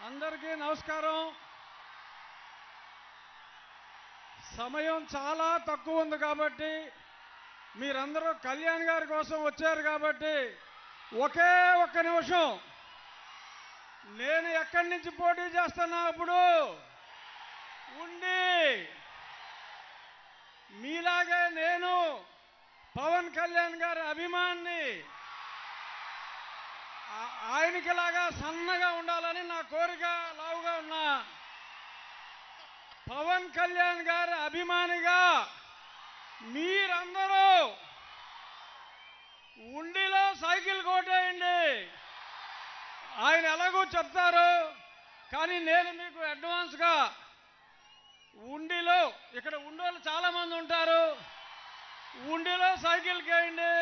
అందరికీ నమస్కారం. సమయం చాలా తక్కువ ఉంది కాబట్టి మీరందరూ కళ్యాణ్ గారి కోసం వచ్చారు కాబట్టి ఒకే ఒక్క నిమిషం నేను ఎక్కడి నుంచి పోటీ చేస్తున్నా అప్పుడు ఉండి మీలాగే నేను పవన్ కళ్యాణ్ గారి అభిమాని ఆయనకిలాగా సన్నగా ఉండాలని నా కోరిక. లావుగా ఉన్నా పవన్ కళ్యాణ్ గారి అభిమానిగా మీరందరూ ఉండిలో సైకిల్ కొట్టేయండి. ఆయన ఎలాగో చెప్తారు కానీ నేను మీకు అడ్వాన్స్గా ఉండిలో ఇక్కడ ఉండోళ్ళు చాలా మంది ఉంటారు. ఉండిలో సైకిల్ కేయండి.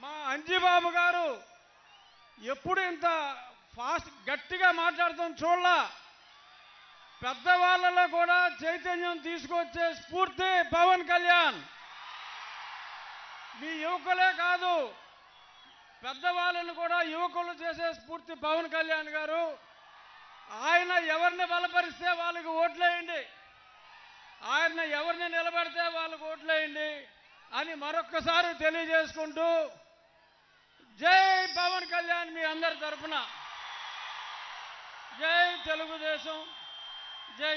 మా అంజిబాబు గారు ఎప్పుడు ఇంత ఫాస్ట్ గట్టిగా మాట్లాడుతాం చూడలా. పెద్దవాళ్ళలో కూడా చైతన్యం తీసుకొచ్చే స్ఫూర్తి పవన్ కళ్యాణ్. మీ యువకులే కాదు పెద్దవాళ్ళను కూడా యువకులు చేసే స్ఫూర్తి పవన్ కళ్యాణ్ గారు. ఆయన ఎవరిని బలపరిస్తే వాళ్ళకి ఓట్లేయండి, ఆయన ఎవరిని నిలబడితే వాళ్ళకి ఓట్లేయండి అని మరొక్కసారి తెలియజేసుకుంటూ జై పవన్ కళ్యాణ్ మీ అందరి తరఫున జై తెలుగుదేశం, జై